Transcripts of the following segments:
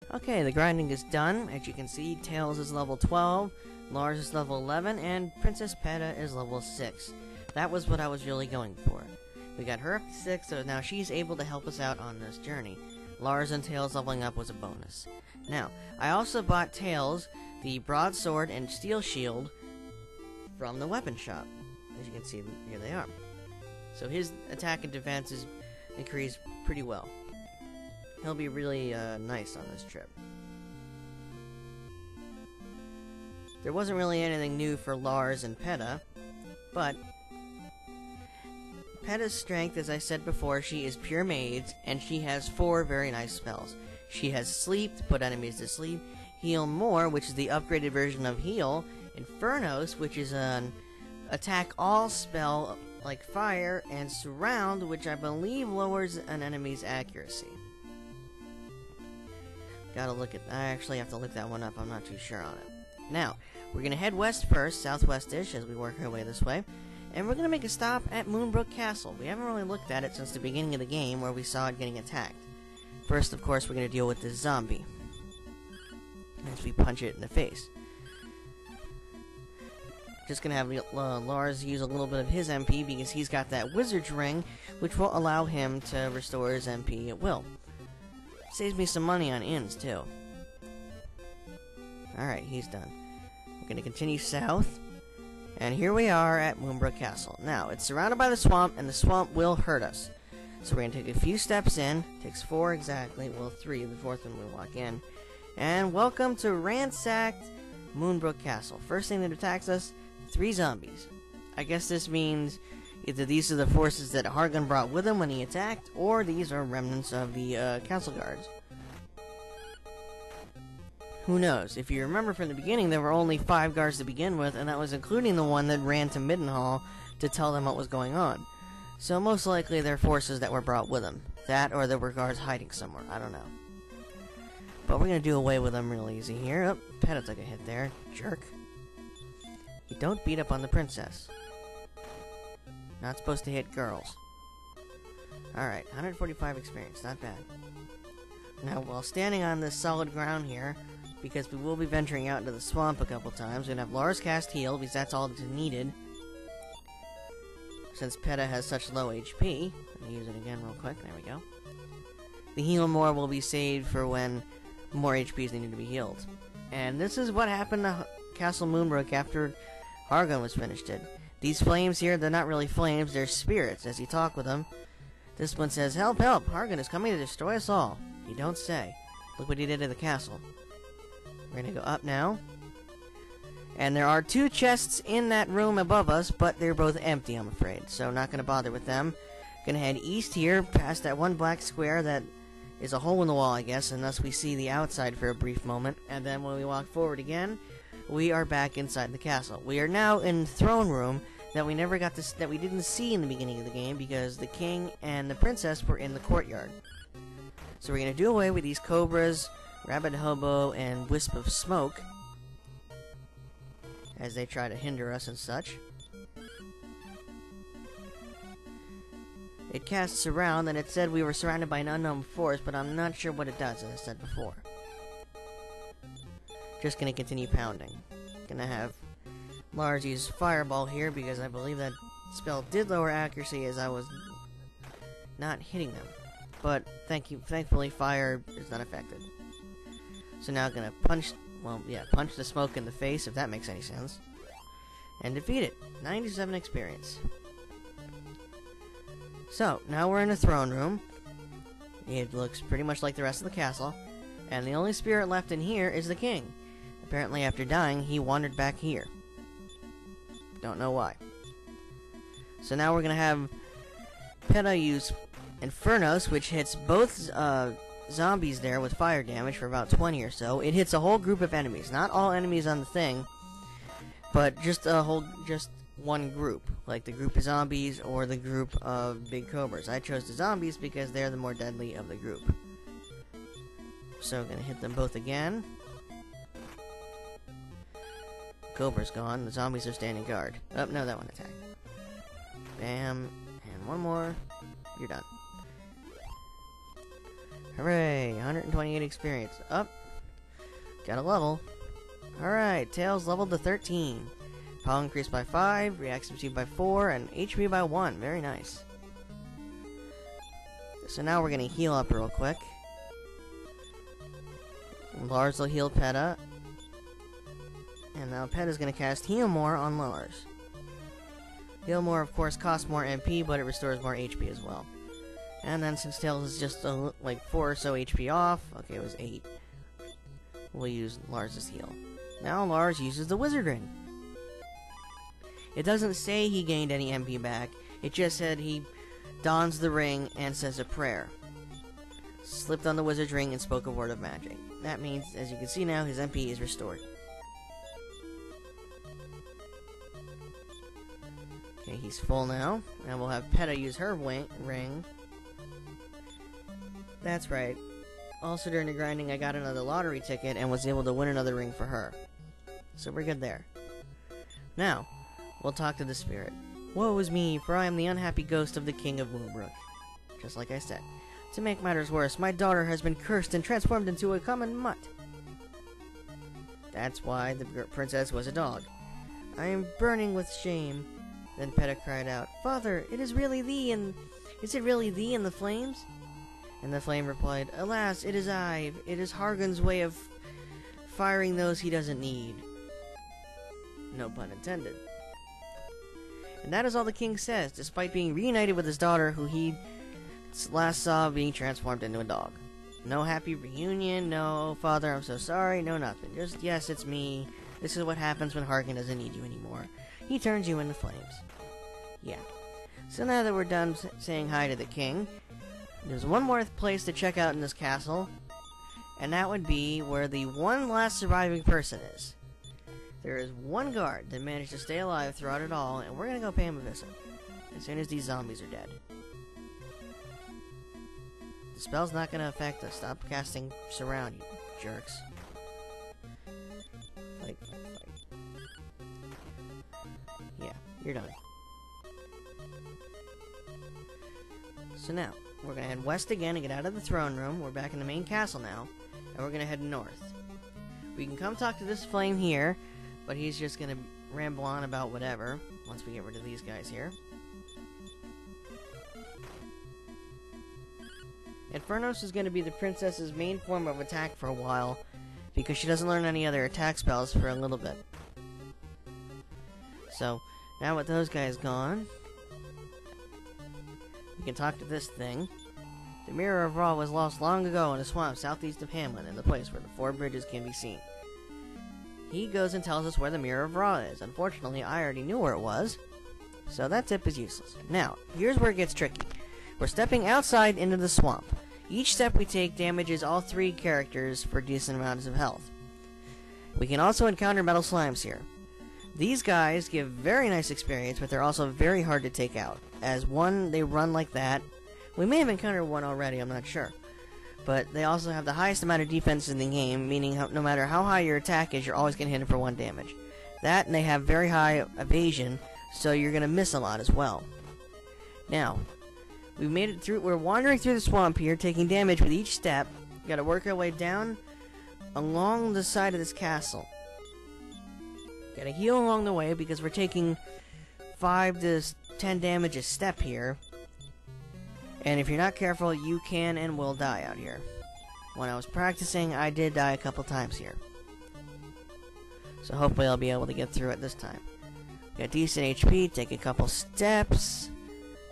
Okay, the grinding is done. As you can see, Tails is level 12, Lars is level 11, and Princess Peta is level 6. That was what I was really going for. We got her up to 6, so now she's able to help us out on this journey. Lars and Tails leveling up was a bonus. Now, I also bought Tails the broadsword and steel shield from the weapon shop. As you can see, here they are. So his attack and defense is increased pretty well. He'll be really nice on this trip. There wasn't really anything new for Lars and Peta, but Peta's strength, as I said before, she is pure mage, and she has 4 very nice spells. She has Sleep, to put enemies to sleep, Heal More, which is the upgraded version of Heal, Infernos, which is an attack all spell like Fire, and Surround, which I believe lowers an enemy's accuracy. Gotta look at... I actually have to look that one up, I'm not too sure on it. Now, we're gonna head west first, southwest-ish, as we work our way this way. And we're gonna make a stop at Moonbrook Castle. We haven't really looked at it since the beginning of the game, where we saw it getting attacked. First, of course, we're gonna deal with this zombie. As we punch it in the face. Just gonna have Lars use a little bit of his MP, because he's got that wizard's ring, which will allow him to restore his MP at will. Saves me some money on inns, too. Alright, he's done. We're gonna continue south. And here we are at Moonbrook Castle. Now, it's surrounded by the swamp, and the swamp will hurt us. So we're gonna take a few steps in. Takes 4 exactly. Well, 3. The 4th one we walk in. And welcome to ransacked Moonbrook Castle. First thing that attacks us, 3 zombies. I guess this means either these are the forces that Hargan brought with him when he attacked, or these are remnants of the castle guards. Who knows? If you remember from the beginning, there were only 5 guards to begin with, and that was including the one that ran to Middenhall to tell them what was going on. So most likely they're forces that were brought with him. That, or there were guards hiding somewhere. I don't know. But we're gonna do away with them real easy here. Oh, Peta took a hit there. Jerk. You don't beat up on the princess. Not supposed to hit girls. Alright, 145 experience. Not bad. Now, while standing on this solid ground here, because we will be venturing out into the swamp a couple times, we're gonna have Lars cast heal, because that's all that's needed. Since Peta has such low HP. I'm gonna use it again real quick. There we go. The heal more will be saved for when more HP is needed to be healed. And this is what happened to Castle Moonbrook after Hargan was finished it. These flames here, they're not really flames, they're spirits, as you talk with them. This one says, "Help, help! Hargan is coming to destroy us all." You don't say. Look what he did to the castle. We're gonna go up now. And there are 2 chests in that room above us, but they're both empty, I'm afraid. So not gonna bother with them. Gonna head east here, past that one black square that is a hole in the wall, I guess, and thus we see the outside for a brief moment. And then when we walk forward again, we are back inside the castle. We are now in throne room that we never got to, that we didn't see in the beginning of the game because the king and the princess were in the courtyard. So we're gonna do away with these cobras, rabbit hobo, and wisp of smoke as they try to hinder us and such. It casts around, and it said we were surrounded by an unknown force, but I'm not sure what it does, as I said before. Just gonna continue pounding. Gonna have Lars use Fireball here, because I believe that spell did lower accuracy as I was not hitting them. But thankfully fire is not affected. So now I'm gonna punch the smoke in the face, if that makes any sense. And defeat it. 97 experience. So, now we're in a throne room. It looks pretty much like the rest of the castle. And the only spirit left in here is the king. Apparently after dying, he wandered back here. Don't know why. So now we're gonna have Peta use Infernos, which hits both zombies there with fire damage for about 20 or so. It hits a whole group of enemies. Not all enemies on the thing, but just one group. Like the group of zombies or the group of big cobras. I chose the zombies because they're the more deadly of the group. So I'm gonna hit them both again. Cobra's gone. The zombies are standing guard. Oh, no, that one attacked. Bam. And one more. You're done. Hooray! 128 experience. Up. Got a level. Alright, Tails leveled to 13. Power increased by 5, reaction speed by 4, and HP by 1. Very nice. So now we're gonna heal up real quick. Lars will heal Peta. And now Peta's gonna cast Heal More on Lars. Heal More, of course, costs more MP, but it restores more HP as well. And then since Tails is just like 4 or so HP off, okay, it was 8. We'll use Lars' heal. Now Lars uses the Wizard Ring. It doesn't say he gained any MP back, it just said he dons the ring and says a prayer. Slipped on the Wizard's Ring and spoke a word of magic. That means, as you can see now, his MP is restored. Okay, he's full now, and we'll have Peta use her ring. That's right. Also during the grinding, I got another lottery ticket and was able to win another ring for her. So we're good there. Now, we'll talk to the spirit. Woe is me, for I am the unhappy ghost of the King of Moonbrook. Just like I said. To make matters worse, my daughter has been cursed and transformed into a common mutt. That's why the princess was a dog. I am burning with shame. Then Peta cried out, Father, it is really thee and... Is it really thee in the flames? And the flame replied, Alas, it is I. It is Hargon's way of firing those he doesn't need. No pun intended. And that is all the king says, despite being reunited with his daughter, who he last saw being transformed into a dog. No happy reunion, no, Father, I'm so sorry, no nothing. Just, yes, it's me. This is what happens when Hargon doesn't need you anymore. He turns you into flames. Yeah. So now that we're done saying hi to the king, there's one more place to check out in this castle, and that would be where the one last surviving person is. There is one guard that managed to stay alive throughout it all, and we're gonna go pay him a visit as soon as these zombies are dead. The spell's not gonna affect us. Stop casting Surround, you jerks. Fight. Yeah, you're done. So now, we're gonna head west again and get out of the throne room. We're back in the main castle now, and we're gonna head north. We can come talk to this flame here, but he's just gonna ramble on about whatever once we get rid of these guys here. Infernos is gonna be the princess's main form of attack for a while, because she doesn't learn any other attack spells for a little bit. So, now with those guys gone, we can talk to this thing. The Mirror of Ra was lost long ago in a swamp southeast of Hamlin, in the place where the 4 bridges can be seen. He goes and tells us where the Mirror of Ra is. Unfortunately, I already knew where it was, so that tip is useless. Now, here's where it gets tricky. We're stepping outside into the swamp. Each step we take damages all 3 characters for decent amounts of health. We can also encounter metal slimes here. These guys give very nice experience, but they're also very hard to take out. As one, they run like that. We may have encountered one already, I'm not sure. But they also have the highest amount of defense in the game, meaning no matter how high your attack is, you're always going to hit them for 1 damage. That, and they have very high evasion, so you're going to miss a lot as well. Now, we've made it through. We're wandering through the swamp here, taking damage with each step. We've got to work our way down along the side of this castle. Got to heal along the way because we're taking 5 to 10 damage a step here. And if you're not careful, you can and will die out here. When I was practicing, I did die a couple times here. So hopefully I'll be able to get through it this time. Got decent HP, take a couple steps.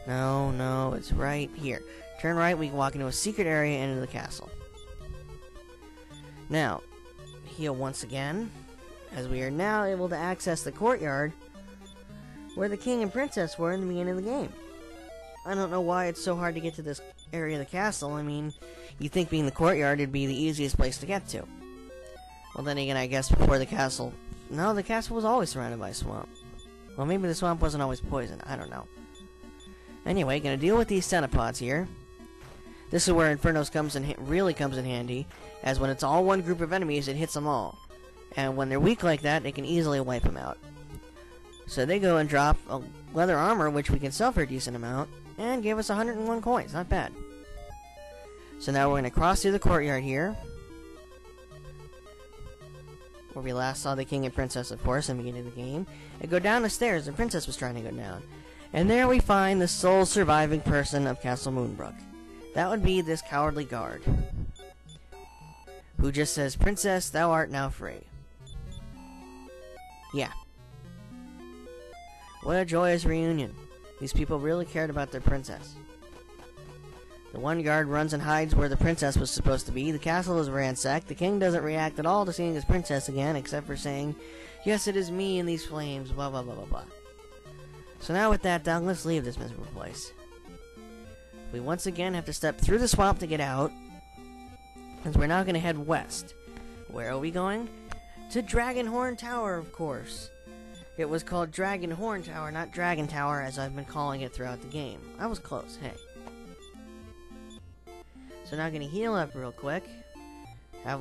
No, it's right here. Turn right, we can walk into a secret area and into the castle. Now, heal once again, as we are now able to access the courtyard where the king and princess were in the beginning of the game. I don't know why it's so hard to get to this area of the castle. I mean, you'd think being the courtyard would be the easiest place to get to. Well, then again, I guess before the castle... No, the castle was always surrounded by swamp. Well, maybe the swamp wasn't always poisoned. I don't know. Anyway, gonna deal with these centipods here. This is where Infernos really comes in handy, as when it's all one group of enemies, it hits them all. And when they're weak like that, they can easily wipe them out. So they go and drop a leather armor, which we can sell for a decent amount, and gave us 101 coins. Not bad. So now we're going to cross through the courtyard here, where we last saw the king and princess, of course, in the beginning of the game, and go down the stairs the princess was trying to go down. And there we find the sole surviving person of Castle Moonbrook. That would be this cowardly guard, who just says, "Princess, thou art now free." Yeah. What a joyous reunion. These people really cared about their princess. The one guard runs and hides where the princess was supposed to be. The castle is ransacked. The king doesn't react at all to seeing his princess again, except for saying, "Yes, it is me in these flames," blah blah blah blah blah. So now with that done, let's leave this miserable place. We once again have to step through the swamp to get out, as we're now going to head west. Where are we going? To Dragonhorn Tower, of course. It was called Dragonhorn Tower, not Dragon Tower, as I've been calling it throughout the game. I was close, hey. So now I'm going to heal up real quick. Have